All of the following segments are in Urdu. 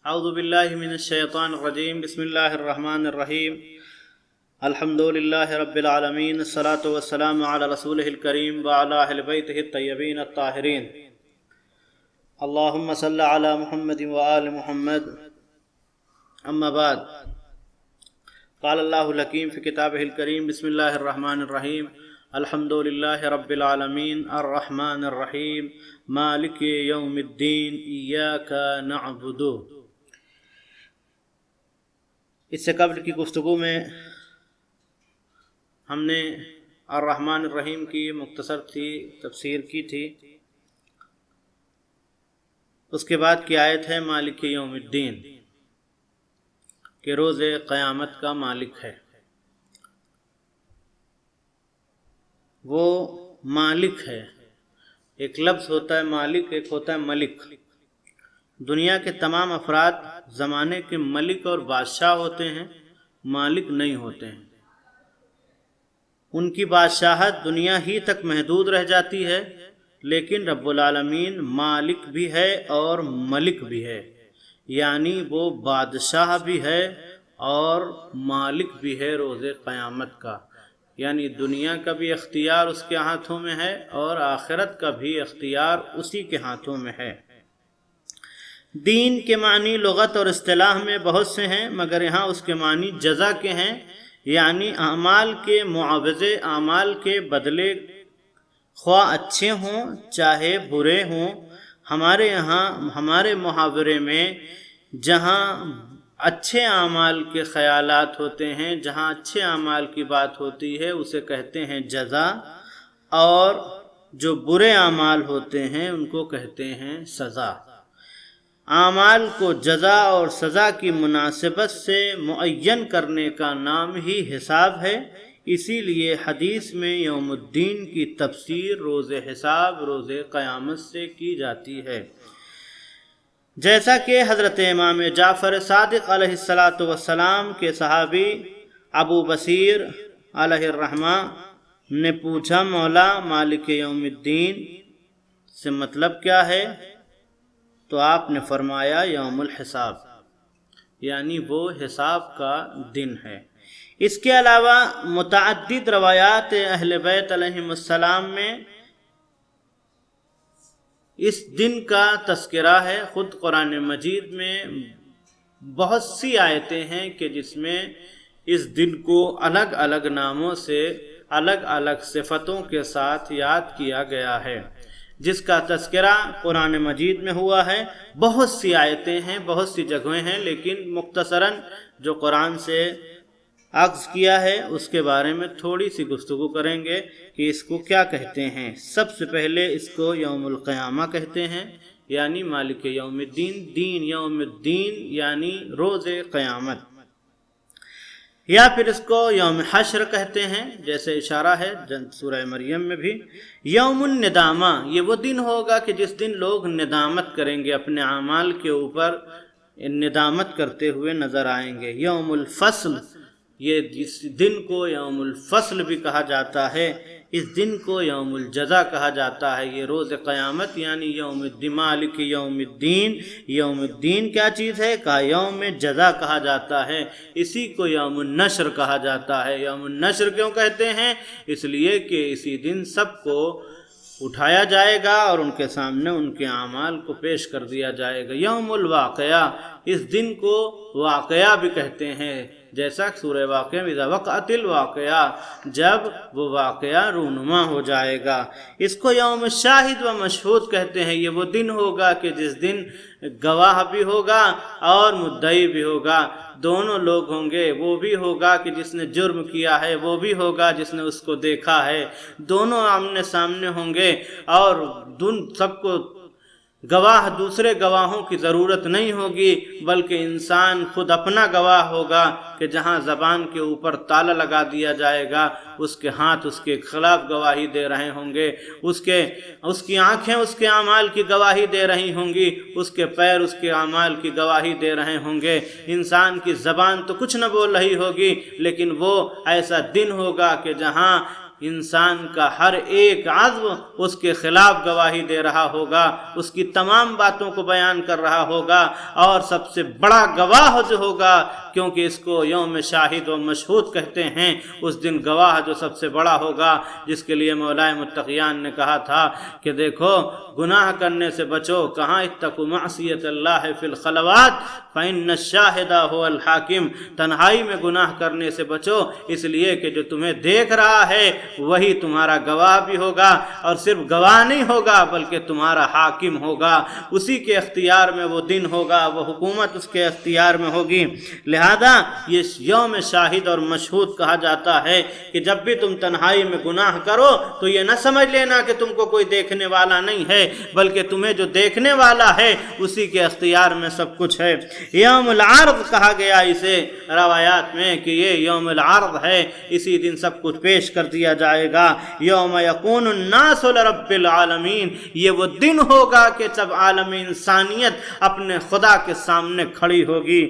اعوذ باللہ من الشیطان الرجیم بسم اللہ الرحمن الرحیم الحمد للہ رب العالمین الصلاۃ والسلام علی رسولہ الکریم وعلی اہل بیتہ الطیبین الطاہرین اللہم صل علی محمد وآل محمد اما بعد قال اللہ الحکیم فی کتابہ الکریم بسم اللہ الرحمن الرحیم الحمد للہ رب العالمین الرحمن الرحیم مالک یوم الدین ایاک نعبد۔ اس سے قبل کی گفتگو میں ہم نے الرحمن الرحیم کی مختصر تفسیر کی تھی۔ اس کے بعد کی آیت ہے مالک یوم الدین، کہ روز قیامت کا مالک ہے۔ وہ مالک ہے، ایک لفظ ہوتا ہے مالک، ایک ہوتا ہے ملک۔ دنیا کے تمام افراد زمانے کے ملک اور بادشاہ ہوتے ہیں، مالک نہیں ہوتے ہیں۔ ان کی بادشاہت دنیا ہی تک محدود رہ جاتی ہے، لیکن رب العالمین مالک بھی ہے اور ملک بھی ہے، یعنی وہ بادشاہ بھی ہے اور مالک بھی ہے روز قیامت کا، یعنی دنیا کا بھی اختیار اس کے ہاتھوں میں ہے اور آخرت کا بھی اختیار اسی کے ہاتھوں میں ہے۔ دین کے معنی لغت اور اصطلاح میں بہت سے ہیں، مگر یہاں اس کے معنی جزا کے ہیں، یعنی اعمال کے معاوضے، اعمال کے بدلے، خواہ اچھے ہوں چاہے برے ہوں۔ ہمارے یہاں ہمارے محاورے میں جہاں اچھے اعمال کے خیالات ہوتے ہیں، جہاں اچھے اعمال کی بات ہوتی ہے، اسے کہتے ہیں جزا، اور جو برے اعمال ہوتے ہیں ان کو کہتے ہیں سزا۔ اعمال کو جزا اور سزا کی مناسبت سے معین کرنے کا نام ہی حساب ہے، اسی لیے حدیث میں یوم الدین کی تفسیر روز حساب، روز قیامت سے کی جاتی ہے۔ جیسا کہ حضرت امام جعفر صادق علیہ السلام کے صحابی ابو بصیر علیہ الرحمہ نے پوچھا، مولا مالک یوم الدین سے مطلب کیا ہے؟ تو آپ نے فرمایا یوم الحساب، یعنی وہ حساب کا دن ہے۔ اس کے علاوہ متعدد روایات اہل بیت علیہم السلام میں اس دن کا تذکرہ ہے۔ خود قرآن مجید میں بہت سی آیتیں ہیں کہ جس میں اس دن کو الگ الگ ناموں سے، الگ الگ صفتوں کے ساتھ یاد کیا گیا ہے، جس کا تذکرہ قرآن مجید میں ہوا ہے۔ بہت سی آیتیں ہیں، بہت سی جگہیں ہیں، لیکن مختصراً جو قرآن سے اخذ کیا ہے اس کے بارے میں تھوڑی سی گفتگو کریں گے کہ اس کو کیا کہتے ہیں۔ سب سے پہلے اس کو یوم القیامہ کہتے ہیں، یعنی مالک یوم الدین، دین یوم الدین یعنی روز قیامت، یا پھر اس کو یوم حشر کہتے ہیں، جیسے اشارہ ہے سورہ مریم میں بھی۔ یوم الندامہ، یہ وہ دن ہوگا کہ جس دن لوگ ندامت کریں گے، اپنے اعمال کے اوپر ندامت کرتے ہوئے نظر آئیں گے۔ یوم الفصل، یہ اس دن کو یوم الفصل بھی کہا جاتا ہے، اس دن کو یوم الجزا کہا جاتا ہے۔ یہ روز قیامت یعنی یوم الدین، مالک یوم الدین۔ یوم الدین کیا چیز ہے؟ کہا یوم جزا کہا جاتا ہے، اسی کو یوم النشر کہا جاتا ہے۔ یوم النشر کیوں کہتے ہیں؟ اس لیے کہ اسی دن سب کو اٹھایا جائے گا اور ان کے سامنے ان کے اعمال کو پیش کر دیا جائے گا۔ یوم الواقعہ، اس دن کو واقعہ بھی کہتے ہیں، جیسا سورہ واقعہ میں اذا وقعت الواقعہ، جب وہ واقعہ رونما ہو جائے گا۔ اس کو یوم شاہد و مشہود کہتے ہیں۔ یہ وہ دن ہوگا کہ جس دن گواہ بھی ہوگا اور مدعی بھی ہوگا، دونوں لوگ ہوں گے۔ وہ بھی ہوگا کہ جس نے جرم کیا ہے، وہ بھی ہوگا جس نے اس کو دیکھا ہے، دونوں آمنے سامنے ہوں گے، اور سب کو گواہ، دوسرے گواہوں کی ضرورت نہیں ہوگی، بلکہ انسان خود اپنا گواہ ہوگا کہ جہاں زبان کے اوپر تالا لگا دیا جائے گا، اس کے ہاتھ اس کے خلاف گواہی دے رہے ہوں گے، اس کی آنکھیں اس کے اعمال کی گواہی دے رہی ہوں گی، اس کے پیر اس کے اعمال کی گواہی دے رہے ہوں گے۔ انسان کی زبان تو کچھ نہ بول رہی ہوگی، لیکن وہ ایسا دن ہوگا کہ جہاں انسان کا ہر ایک عضو اس کے خلاف گواہی دے رہا ہوگا، اس کی تمام باتوں کو بیان کر رہا ہوگا، اور سب سے بڑا گواہ جو ہوگا، کیونکہ اس کو یوم شاہد و مشہود کہتے ہیں، اس دن گواہ جو سب سے بڑا ہوگا، جس کے لیے مولائے متقیان نے کہا تھا کہ دیکھو گناہ کرنے سے بچو، کہاں اتقوا معصیت اللہ فی الخلوات فإن الشاہد هو الحاکم، تنہائی میں گناہ کرنے سے بچو، اس لیے کہ جو تمہیں دیکھ رہا ہے وہی تمہارا گواہ بھی ہوگا، اور صرف گواہ نہیں ہوگا بلکہ تمہارا حاکم ہوگا، اسی کے اختیار میں وہ دن ہوگا، وہ حکومت اس کے اختیار میں ہوگی۔ لہذا یہ یوم شاہد اور مشہود کہا جاتا ہے کہ جب بھی تم تنہائی میں گناہ کرو تو یہ نہ سمجھ لینا کہ تم کو کوئی دیکھنے والا نہیں ہے، بلکہ تمہیں جو دیکھنے والا ہے اسی کے اختیار میں سب کچھ ہے۔ یوم العرض کہا گیا اسے روایات میں کہ یہ یوم العرض ہے، اسی دن سب کچھ پیش کر دیا جائے گا۔ یوم یکون الناس لرب العالمین، یہ وہ دن ہوگا کہ جب عالم انسانیت اپنے خدا کے سامنے کھڑی ہوگی۔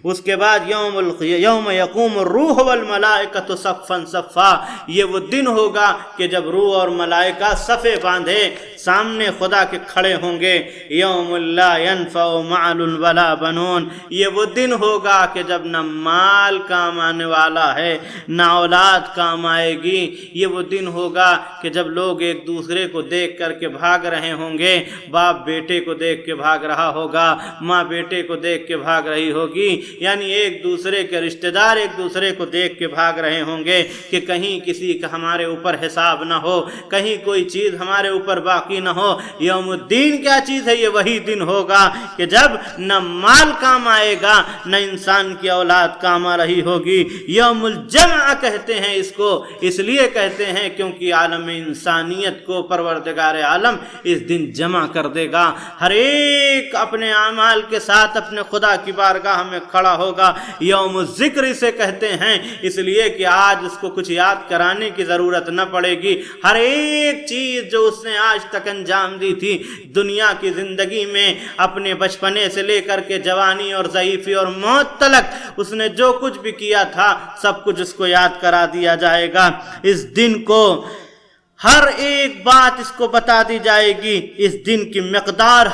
اس کے بعد یوم یقوم الروح والملائکۃ صفا صفا، یہ وہ دن ہوگا کہ جب روح اور ملائکہ صفے باندھے سامنے خدا کے کھڑے ہوں گے۔ یوم لا ينفع مال ولا بنون، یہ وہ دن ہوگا کہ جب نہ مال کام آنے والا ہے نہ اولاد کام آئے گی۔ یہ وہ دن ہوگا کہ جب لوگ ایک دوسرے کو دیکھ کر کے بھاگ رہے ہوں گے، باپ بیٹے کو دیکھ کے بھاگ رہا ہوگا، ماں بیٹے کو دیکھ کے بھاگ رہی ہوگی، یعنی ایک دوسرے کے رشتہ دار ایک دوسرے کو دیکھ کے بھاگ رہے ہوں گے کہ کہیں کسی کا ہمارے اوپر حساب نہ ہو، کہیں کوئی چیز ہمارے اوپر باقی نہ ہو۔ یوم الدین کیا چیز ہے؟ یہ وہی دن ہوگا کہ جب نہ مال کام آئے گا نہ انسان کی اولاد کام آ رہی ہوگی۔ یوم الجمع کہتے ہیں اس کو، اس لیے کہتے ہیں کیونکہ عالم انسانیت کو پروردگار عالم اس دن جمع کر دے گا، ہر ایک اپنے اعمال کے ساتھ اپنے خدا کی بارگاہ میں کھڑا ہوگا۔ یوم الذکر اسے کہتے ہیں اس لیے کہ آج اس کو کچھ یاد کرانے کی ضرورت نہ پڑے گی، ہر ایک چیز جو اس نے آج تک انجام دی تھی دنیا کی زندگی میں، اپنے بچپنے سے لے کر کے جوانی اور ضعیفی اور موت تلک اس نے جو کچھ بھی کیا تھا سب کچھ اس کو یاد کرا دیا جائے گا۔ اس دن کو ہر ایک بات اس کو بتا دی جائے گی، اس دن کی مقدار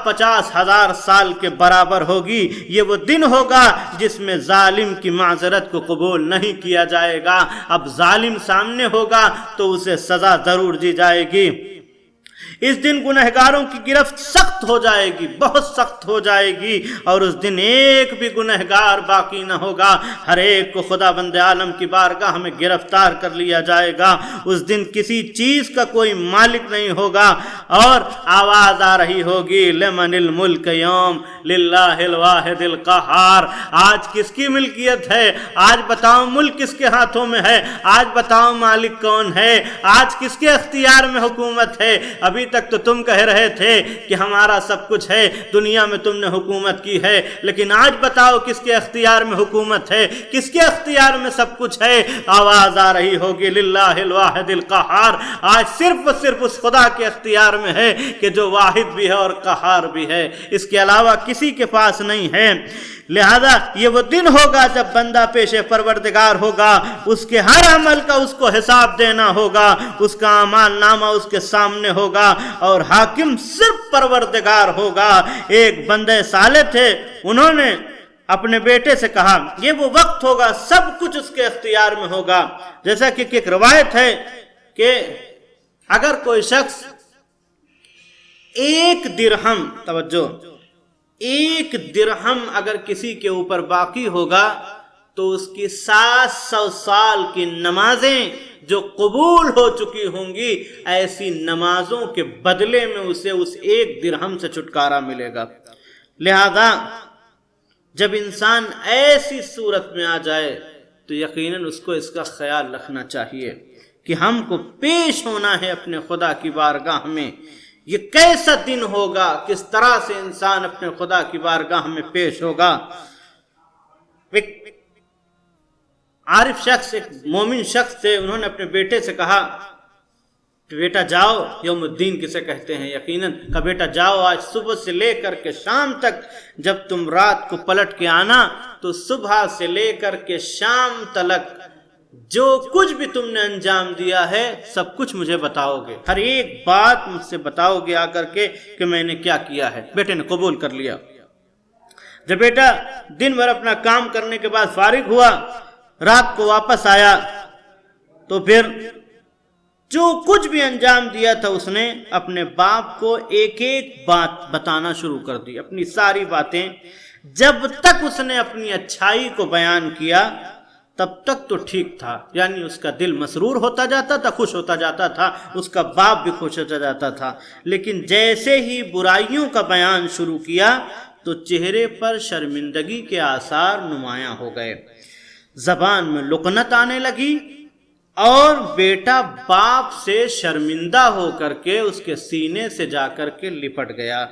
50,000 سال کے برابر ہوگی۔ یہ وہ دن ہوگا جس میں ظالم کی معذرت کو قبول نہیں کیا جائے گا۔ اب ظالم سامنے ہوگا تو اسے سزا ضرور دی جائے گی۔ اس دن گنہگاروں کی گرفت سخت ہو جائے گی، بہت سخت ہو جائے گی، اور اس دن ایک بھی گنہگار باقی نہ ہوگا، ہر ایک کو خدا بند عالم کی بارگاہ میں گرفتار کر لیا جائے گا۔ اس دن کسی چیز کا کوئی مالک نہیں ہوگا، اور آواز آ رہی ہوگی لمن الملک یوم للہ الواحد القہار، آج کس کی ملکیت ہے؟ آج بتاؤ ملک کس کے ہاتھوں میں ہے؟ آج بتاؤ مالک کون ہے؟ آج کس کے اختیار میں حکومت ہے؟ ابھی تک تو تم کہہ رہے تھے کہ ہمارا سب کچھ ہے، دنیا میں تم نے حکومت کی ہے، لیکن آج بتاؤ کس کے اختیار میں حکومت ہے، کس کے اختیار میں سب کچھ ہے؟ آواز آ رہی ہوگی للہ الواحد القہار، آج صرف و صرف اس خدا کے اختیار میں ہے کہ جو واحد بھی ہے اور قہار بھی ہے، اس کے علاوہ کسی کے پاس نہیں ہے۔ لہذا یہ وہ دن ہوگا جب بندہ پیش پروردگار ہوگا، اس کے ہر عمل کا اس کو حساب دینا ہوگا، اس کا اعمال نامہ اس کے سامنے ہوگا، اور حاکم صرف پروردگار ہوگا۔ ایک بندے صالح تھے، انہوں نے اپنے بیٹے سے کہا یہ وہ وقت ہوگا سب کچھ اس کے اختیار میں ہوگا، جیسا کہ ایک روایت ہے کہ اگر کوئی شخص 1 درہم، توجہ، 1 درہم اگر کسی کے اوپر باقی ہوگا تو اس کی 700 سال کی نمازیں جو قبول ہو چکی ہوں گی، ایسی نمازوں کے بدلے میں اسے اس 1 درہم سے چھٹکارا ملے گا۔ لہذا جب انسان ایسی صورت میں آ جائے تو یقیناً اس کو اس کا خیال رکھنا چاہیے کہ ہم کو پیش ہونا ہے اپنے خدا کی بارگاہ میں۔ یہ کیسا دن ہوگا، کس طرح سے انسان اپنے خدا کی بارگاہ میں پیش ہوگا۔ ایک عارف شخص، ایک مومن شخص تھے، انہوں نے اپنے بیٹے سے کہا کہ بیٹا جاؤ، یوم الدین کسے کہتے ہیں یقیناً، کہ بیٹا جاؤ آج صبح سے لے کر کے شام تک جب تم رات کو پلٹ کے آنا تو صبح سے لے کر کے شام تلک جو کچھ بھی تم نے انجام دیا ہے سب کچھ مجھے بتاؤ گے، ہر ایک بات مجھ سے بتاؤ گے آ کر کے کہ میں نے کیا کیا ہے۔ بیٹے نے قبول کر لیا۔ جب بیٹا دن بھر اپنا کام کرنے کے بعد فارغ ہوا، رات کو واپس آیا تو پھر جو کچھ بھی انجام دیا تھا اس نے اپنے باپ کو ایک ایک بات بتانا شروع کر دی، اپنی ساری باتیں۔ جب تک اس نے اپنی اچھائی کو بیان کیا تب تک تو ٹھیک تھا، یعنی اس کا دل مسرور ہوتا جاتا تھا، خوش ہوتا جاتا تھا، اس کا باپ بھی خوش ہوتا جاتا تھا۔ لیکن جیسے ہی برائیوں کا بیان شروع کیا تو چہرے پر شرمندگی کے آثار نمایاں ہو گئے، زبان میں لکنت آنے لگی، اور بیٹا باپ سے شرمندہ ہو کر کے اس کے سینے سے جا کر کے لپٹ گیا۔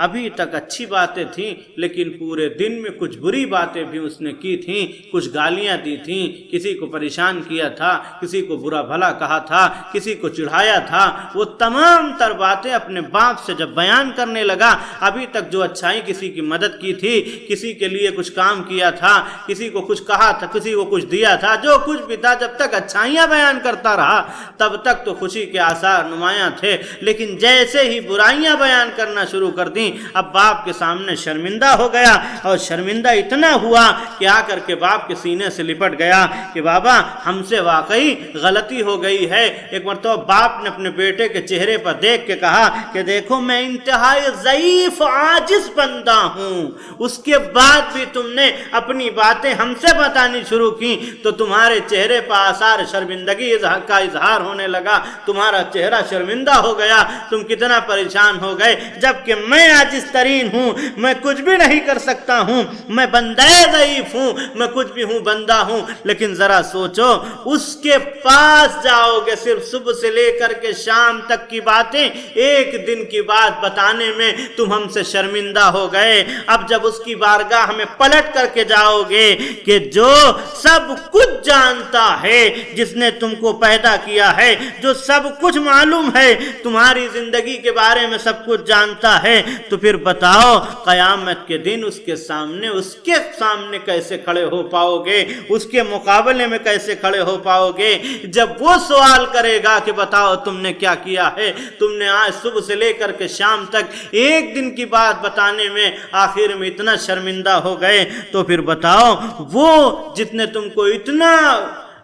ابھی تک اچھی باتیں تھیں لیکن پورے دن میں کچھ بری باتیں بھی اس نے کی تھیں، کچھ گالیاں دی تھیں، کسی کو پریشان کیا تھا، کسی کو برا بھلا کہا تھا، کسی کو چڑھایا تھا۔ وہ تمام تر باتیں اپنے باپ سے جب بیان کرنے لگا، ابھی تک جو اچھائی کسی کی مدد کی تھی، کسی کے لیے کچھ کام کیا تھا، کسی کو کچھ کہا تھا، کسی کو کچھ دیا تھا، جو کچھ بھی تھا، جب تک اچھائیاں بیان کرتا رہا تب تک تو خوشی کے آثار نمایاں تھے۔ لیکن جیسے ہی برائیاں بیان کرنا شروع کر دیں، اب باپ کے سامنے شرمندہ ہو گیا، اور شرمندہ اتنا ہوا کہ آ کر کے باپ کے سینے سے لپٹ گیا کہ بابا ہم سے واقعی غلطی ہو گئی ہے۔ ایک مرتبہ باپ نے اپنے بیٹے کے چہرے پر دیکھ کے کہا کہ دیکھو میں انتہائی ضعیف عاجز بندہ ہوں، اس کے بعد بھی تم نے اپنی باتیں ہم سے بتانی شروع کی تو تمہارے چہرے پر آثار شرمندگی کا اظہار ہونے لگا، تمہارا چہرہ شرمندہ ہو گیا، تم کتنا پریشان ہو گئے، جبکہ میں عاجز ترین ہوں، میں کچھ بھی نہیں کر سکتا ہوں، میں بندہ ضعیف ہوں، میں کچھ بھی ہوں، بندہ ہوں۔ لیکن ذرا سوچو، اس کے پاس جاؤ گے، صرف صبح سے لے کر کے شام تک کی باتیں ایک دن کی بات بتانے میں تم ہم سے شرمندہ ہو گئے۔ اب جب اس کی بارگاہ میں پلٹ کر کے جاؤ گے کہ جو سب کچھ جانتا ہے، جس نے تم کو پیدا کیا ہے، جو سب کچھ معلوم ہے، تمہاری زندگی کے بارے میں سب کچھ جانتا ہے، تو پھر بتاؤ قیامت کے دن اس کے سامنے کیسے کھڑے ہو پاؤ گے، اس کے مقابلے میں کیسے کھڑے ہو پاؤ گے؟ جب وہ سوال کرے گا کہ بتاؤ تم نے کیا کیا ہے، تم نے آج صبح سے لے کر کے شام تک ایک دن کی بات بتانے میں آخر میں اتنا شرمندہ ہو گئے، تو پھر بتاؤ وہ جس نے تم کو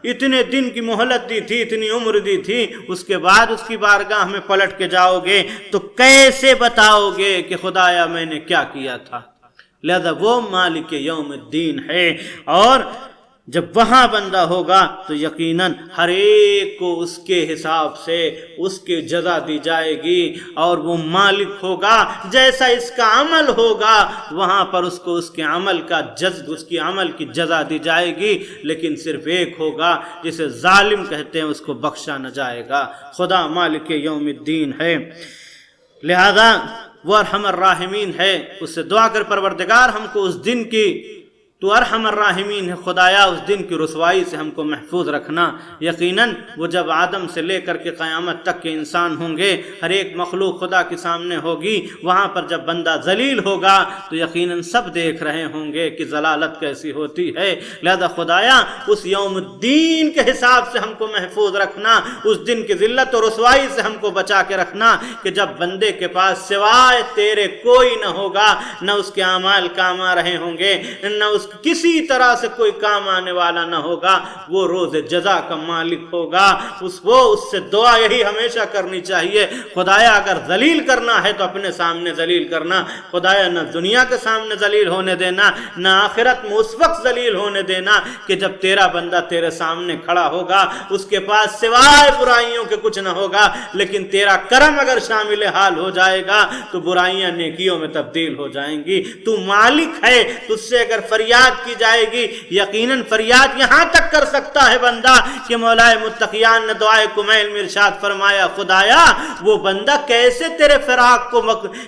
اتنے دن کی مہلت دی تھی، اتنی عمر دی تھی، اس کے بعد اس کی بارگاہ میں پلٹ کے جاؤ گے تو کیسے بتاؤ گے کہ خدایا میں نے کیا کیا تھا؟ لہذا وہ مالک یوم الدین ہے، اور جب وہاں بندہ ہوگا تو یقیناً ہر ایک کو اس کے حساب سے اس کی جزا دی جائے گی، اور وہ مالک ہوگا جیسا اس کا عمل ہوگا وہاں پر اس کو اس کے عمل کا اس کی عمل کی جزا دی جائے گی۔ لیکن صرف ایک ہوگا جسے ظالم کہتے ہیں، اس کو بخشا نہ جائے گا۔ خدا مالک یوم الدین ہے، لہذا وہ ارحم الراحمین ہے، اس سے دعا کر پروردگار ہم کو اس دن کی، تو ارحم الراحمین ہے خدایا، اس دن کی رسوائی سے ہم کو محفوظ رکھنا۔ یقیناً وہ جب آدم سے لے کر کے قیامت تک کے انسان ہوں گے، ہر ایک مخلوق خدا کے سامنے ہوگی، وہاں پر جب بندہ ذلیل ہوگا تو یقیناً سب دیکھ رہے ہوں گے کہ ذلالت کیسی ہوتی ہے۔ لہذا خدایا اس یوم الدین کے حساب سے ہم کو محفوظ رکھنا، اس دن کی ذلت اور رسوائی سے ہم کو بچا کے رکھنا کہ جب بندے کے پاس سوائے تیرے کوئی نہ ہوگا، نہ اس کے اعمال کام آ رہے ہوں گے، نہ اس کسی طرح سے کوئی کام آنے والا نہ ہوگا، وہ روز جزا کا مالک ہوگا۔ اس سے دعا یہی ہمیشہ کرنی چاہیے، خدایا اگر ذلیل کرنا ہے تو اپنے سامنے ذلیل کرنا، خدایا نہ دنیا کے سامنے ذلیل ہونے دینا، نہ آخرت میں اس وقت ذلیل ہونے دینا کہ جب تیرا بندہ تیرے سامنے کھڑا ہوگا، اس کے پاس سوائے برائیوں کے کچھ نہ ہوگا، لیکن تیرا کرم اگر شامل حال ہو جائے گا تو برائیاں نیکیوں میں تبدیل ہو جائیں گی۔ تو مالک ہے، تجھ سے اگر فریاد کی جائے گی، یقیناً فریاد یہاں تک کر سکتا ہے بندہ کہ مولا متقیان نے دعائے کمیل میں ارشاد فرمایا، خدایا وہ بندہ کیسے تیرے فراق کو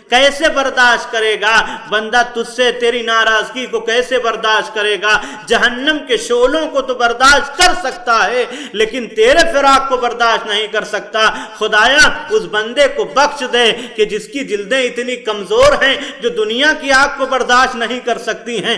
کیسے برداشت کرے گا، بندہ تجھ سے تیری ناراضگی کو کیسے برداشت کرے گا؟ جہنم کے شعلوں کو تو برداشت کر سکتا ہے لیکن تیرے فراق کو برداشت نہیں کر سکتا۔ خدایا اس بندے کو بخش دے کہ جس کی جلدیں اتنی کمزور ہیں، جو دنیا کی آگ کو برداشت نہیں کر سکتی ہیں،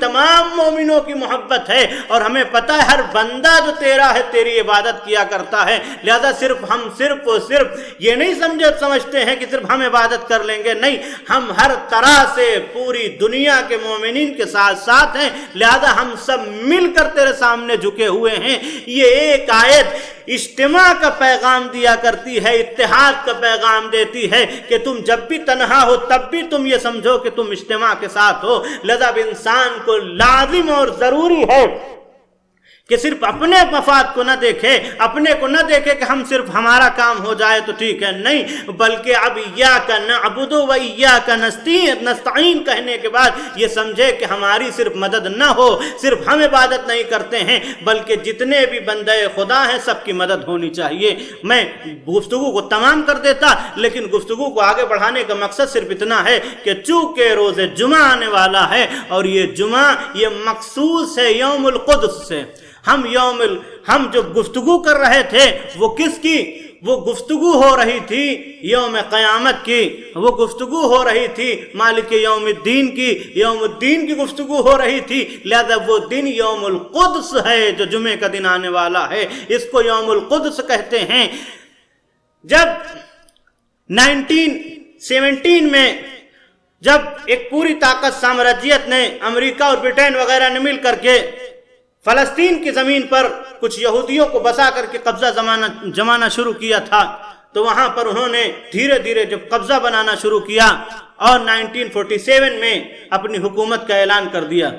تمام مومنوں کی محبت ہے اور ہمیں پتہ ہے ہر بندہ جو تیرا ہے تیری عبادت کیا کرتا ہے، لہذا ہم صرف یہ نہیں سمجھتے ہیں کہ صرف ہم عبادت کر لیں گے، نہیں، ہم ہر طرح سے پوری دنیا کے مومنین کے ساتھ ہیں، لہذا ہم سب مل کر تیرے سامنے جھکے ہوئے ہیں۔ یہ ایک آیت اجتماع کا پیغام دیا کرتی ہے، اتحاد کا پیغام دیتی ہے کہ تم جب بھی تنہا ہو تب بھی تم یہ سمجھو کہ تم اجتماع کے ساتھ ہو۔ لہذا انسان کو لازم اور ضروری ہے کہ صرف اپنے مفاد کو نہ دیکھے، اپنے کو نہ دیکھے کہ ہم صرف ہمارا کام ہو جائے تو ٹھیک ہے، نہیں، بلکہ اب ایاک نعبد و ایاک نستعین کہنے کے بعد یہ سمجھے کہ ہماری صرف مدد نہ ہو، صرف ہم عبادت نہیں کرتے ہیں بلکہ جتنے بھی بندے خدا ہیں سب کی مدد ہونی چاہیے۔ میں گفتگو کو تمام کر دیتا، لیکن گفتگو کو آگے بڑھانے کا مقصد صرف اتنا ہے کہ چونکہ روز جمعہ آنے والا ہے اور یہ جمعہ یہ مخصوص ہے یوم القدس سے، ہم جو گفتگو کر رہے تھے وہ کس کی؟ وہ گفتگو ہو رہی تھی یوم قیامت کی، وہ گفتگو ہو رہی تھی مالک یوم الدین کی، یوم الدین کی گفتگو ہو رہی تھی، لہذا وہ دن یوم القدس ہے جو جمعے کا دن آنے والا ہے، اس کو یوم القدس کہتے ہیں۔ جب 1917 میں جب ایک پوری طاقت سامراجیت نے، امریکہ اور برطانیہ وغیرہ نے مل کر کے فلسطین کی زمین پر کچھ یہودیوں کو بسا کر کے قبضہ جمانا شروع کیا تھا، تو وہاں پر انہوں نے دھیرے دھیرے جب قبضہ بنانا شروع کیا اور 1947 میں اپنی حکومت کا اعلان کر دیا،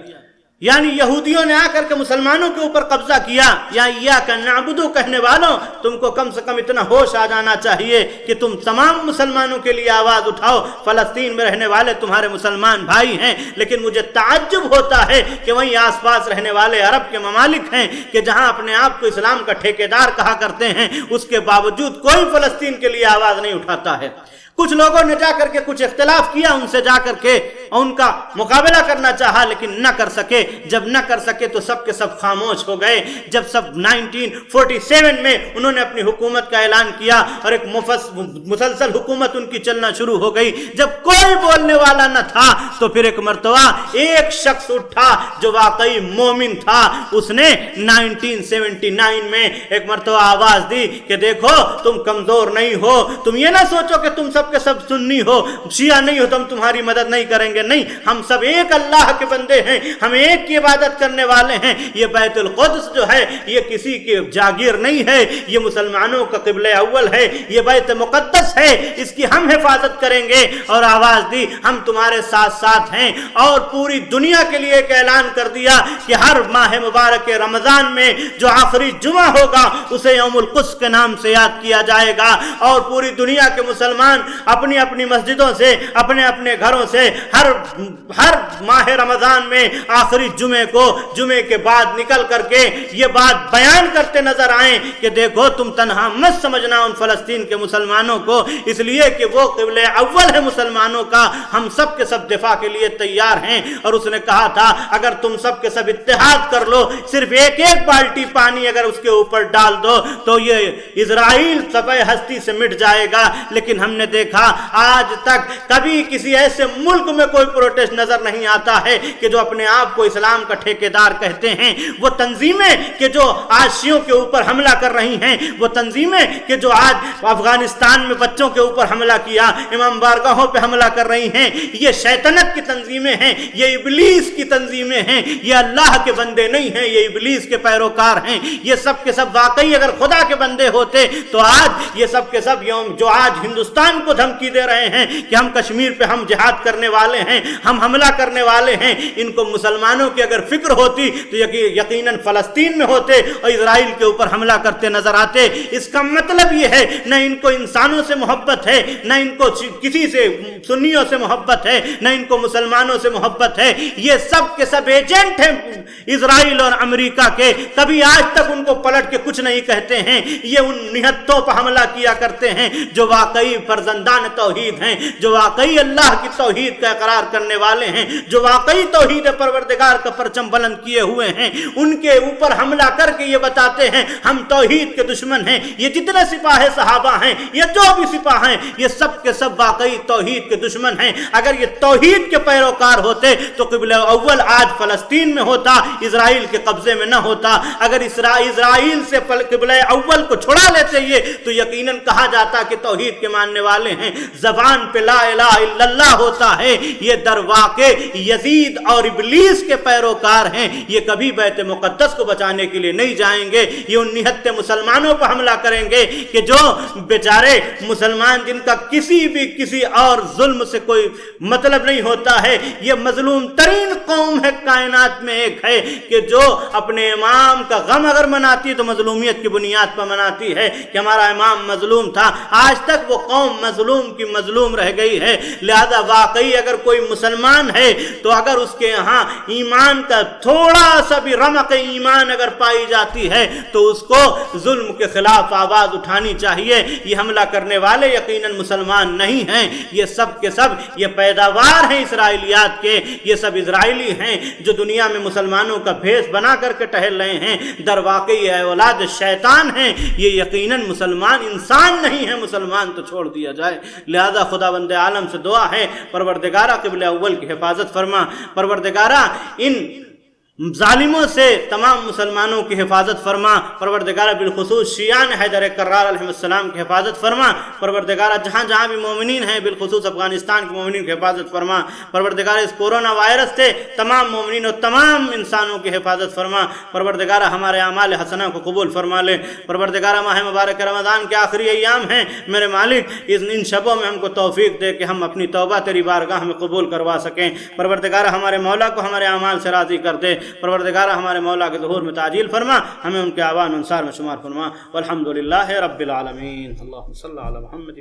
یعنی یہودیوں نے آ کر کے مسلمانوں کے اوپر قبضہ کیا۔ یا ایاک نعبد کہنے والوں، تم کو کم سے کم اتنا ہوش آ جانا چاہیے کہ تم تمام مسلمانوں کے لیے آواز اٹھاؤ، فلسطین میں رہنے والے تمہارے مسلمان بھائی ہیں، لیکن مجھے تعجب ہوتا ہے کہ وہیں آس پاس رہنے والے عرب کے ممالک ہیں کہ جہاں اپنے آپ کو اسلام کا ٹھیکیدار کہا کرتے ہیں، اس کے باوجود کوئی فلسطین کے لیے آواز نہیں اٹھاتا ہے۔ کچھ لوگوں نے جا کر کے کچھ اختلاف کیا، ان سے جا کر کے ان کا مقابلہ کرنا چاہا لیکن نہ کر سکے۔ جب نہ کر سکے تو سب کے سب خاموش ہو گئے۔ جب سب 1947 میں انہوں نے اپنی حکومت کا اعلان کیا اور ایک مسلسل حکومت ان کی چلنا شروع ہو گئی، جب کوئی بولنے والا نہ تھا تو پھر ایک مرتبہ ایک شخص اٹھا جو واقعی مومن تھا، اس نے 1979 میں ایک مرتبہ آواز دی کہ دیکھو تم کمزور نہیں ہو، تم یہ نہ سوچو کہ تم سب کے سب سنی ہو، شیعہ نہیں ہو تو ہم تمہاری مدد نہیں کریں گے، نہیں، ہم سب ایک اللہ کے بندے ہیں، ہم ایک کی عبادت کرنے والے ہیں۔ یہ بیت القدس جو ہے یہ کسی کی جاگیر نہیں ہے، یہ مسلمانوں کا قبلہ اول ہے، یہ بیت مقدس ہے، اس کی ہم حفاظت کریں گے۔ اور آواز دی ہم تمہارے ساتھ ساتھ ہیں، اور پوری دنیا کے لیے ایک اعلان کر دیا کہ ہر ماہ مبارک رمضان میں جو آخری جمعہ ہوگا اسے یوم القدس کے نام سے یاد کیا جائے گا، اور پوری دنیا کے مسلمان اپنی اپنی مسجدوں سے، اپنے اپنے گھروں سے ہر ماہ رمضان میں آخری جمعے کو، جمعے کے بعد نکل کر کے یہ بات بیان کرتے نظر آئیں کہ دیکھو تم تنہا مت سمجھنا ان فلسطین کے مسلمانوں کو، اس لیے کہ وہ قبلہ اول ہے مسلمانوں کا، ہم سب کے سب دفاع کے لیے تیار ہیں۔ اور اس نے کہا تھا اگر تم سب کے سب اتحاد کر لو، صرف ایک ایک بالٹی پانی اگر اس کے اوپر ڈال دو تو یہ اسرائیل صفحہ ہستی سے مٹ جائے گا۔ لیکن ہم نے دیکھا آج تک کبھی کسی ایسے ملک میں کوئی پروٹیسٹ نظر نہیں آتا ہے کہ جو اپنے آپ کو اسلام کا ٹھیکیدار کہتے ہیں۔ وہ تنظیمیں کہ جو آج شیعوں کے اوپر حملہ کر رہی ہیں، وہ تنظیمیں کہ جو آج افغانستان میں بچوں کے اوپر حملہ کیا، امام بارگاہوں پہ حملہ کر رہی ہیں، یہ شیطنت کی تنظیمیں ہیں، یہ ابلیس کی تنظیمیں ہیں، یہ اللہ کے بندے نہیں ہیں، یہ ابلیس کے پیروکار ہیں۔ یہ سب کے سب واقعی اگر خدا کے بندے ہوتے تو آج یہ سب کے سب جو آج ہندوستان کو دھمکی دے رہے ہیں کہ ہم کشمیر پہ ہم جہاد کرنے والے ہیں، ہم حملہ کرنے والے ہیں، ان کو مسلمانوں کی اگر فکر ہوتی تو یقیناً فلسطین میں ہوتے اور اسرائیل کے اوپر حملہ کرتے نظر آتے۔ اس کا مطلب یہ ہے نہ ان کو انسانوں سے محبت ہے، نہ ان کو کسی سے سنیوں سے محبت ہے، نہ ان کو مسلمانوں سے محبت ہے، یہ سب کے سب ایجنٹ ہیں اسرائیل اور امریکہ کے، کبھی آج تک ان کو پلٹ کے کچھ نہیں کہتے ہیں۔ یہ ان نہتوں پر حملہ کیا کرتے ہیں جو واقعی فرزند بندان توحید ہیں، جو واقعی اللہ کی توحید کا اقرار کرنے والے ہیں، جو واقعی توحید پروردگار کا پرچم بلند کیے ہوئے ہیں، ان کے اوپر حملہ کر کے یہ بتاتے ہیں ہم توحید کے دشمن ہیں۔ یہ جتنے سپاہ صحابہ ہیں، یہ جو بھی سپاہ ہیں، یہ سب کے سب واقعی توحید کے دشمن ہیں۔ اگر یہ توحید کے پیروکار ہوتے تو قبلہ اول آج فلسطین میں ہوتا، اسرائیل کے قبضے میں نہ ہوتا۔ اگر اسرائیل سے قبلہ اول کو چھڑا لیتے یہ تو یقیناً کہا جاتا کہ توحید کے ماننے والے ہیں، زبان پہ لا الہ الا اللہ ہوتا ہے۔ یہ در واقع یزید اور ابلیس کے پیروکار ہیں، یہ کبھی بیت مقدس کو بچانے کے لیے نہیں جائیں گے۔ یہ ان نہتے مسلمانوں پر حملہ کریں گے کہ جو بیچارے مسلمان جن کا کسی اور ظلم سے کوئی مطلب نہیں ہوتا ہے، یہ مظلوم ترین قوم ہے کائنات میں ایک ہے کہ جو اپنے امام کا غم اگر مناتی ہے تو مظلومیت کی بنیاد پر مناتی ہے کہ ہمارا امام مظلوم تھا۔ آج تک وہ قوم مظلوم کی مظلوم رہ گئی ہے۔ لہذا واقعی اگر کوئی مسلمان ہے تو اگر اس کے یہاں ایمان کا تھوڑا سا بھی رمق ایمان اگر پائی جاتی ہے تو اس کو ظلم کے خلاف آواز اٹھانی چاہیے۔ یہ حملہ کرنے والے یقیناً مسلمان نہیں ہیں، یہ سب کے سب یہ پیداوار ہیں اسرائیلیات کے، یہ سب اسرائیلی ہیں جو دنیا میں مسلمانوں کا بھیس بنا کر کے ٹہل رہے ہیں۔ در واقع یہ اولاد شیطان ہیں، یہ یقیناً مسلمان انسان نہیں ہے، مسلمان تو چھوڑ دیا جائے۔ لہذا خداوند عالم سے دعا ہے پروردگارہ قبلہ اول کی حفاظت فرما، پروردگارہ ان ظالموں سے تمام مسلمانوں کی حفاظت فرما، پروردگارہ بالخصوص شیعان حیدر کرار علیہ السلام کی حفاظت فرما، پروردگارہ جہاں جہاں بھی مومنین ہیں بالخصوص افغانستان کے مومنین کی حفاظت فرما، پروردگارہ اس کورونا وائرس سے تمام مومنین اور تمام انسانوں کی حفاظت فرما، پروردگارہ ہمارے اعمال حسنہ کو قبول فرما لے، پروردگارہ ماہ مبارک رمضان کے آخری ایام ہیں، میرے مالک ان شبوں میں ہم کو توفیق دے کہ ہم اپنی توبہ تیری بارگاہ میں قبول کروا سکیں، پروردگارہ ہمارے مولا کو ہمارے اعمال سے راضی کر دے، پروردگارہ ہمارے مولا کے ظہور میں تعجیل فرما، ہمیں ان کے اعوان انصار میں شمار فرما، والحمدللہ رب العالمین۔ اللہم صلی علی محمد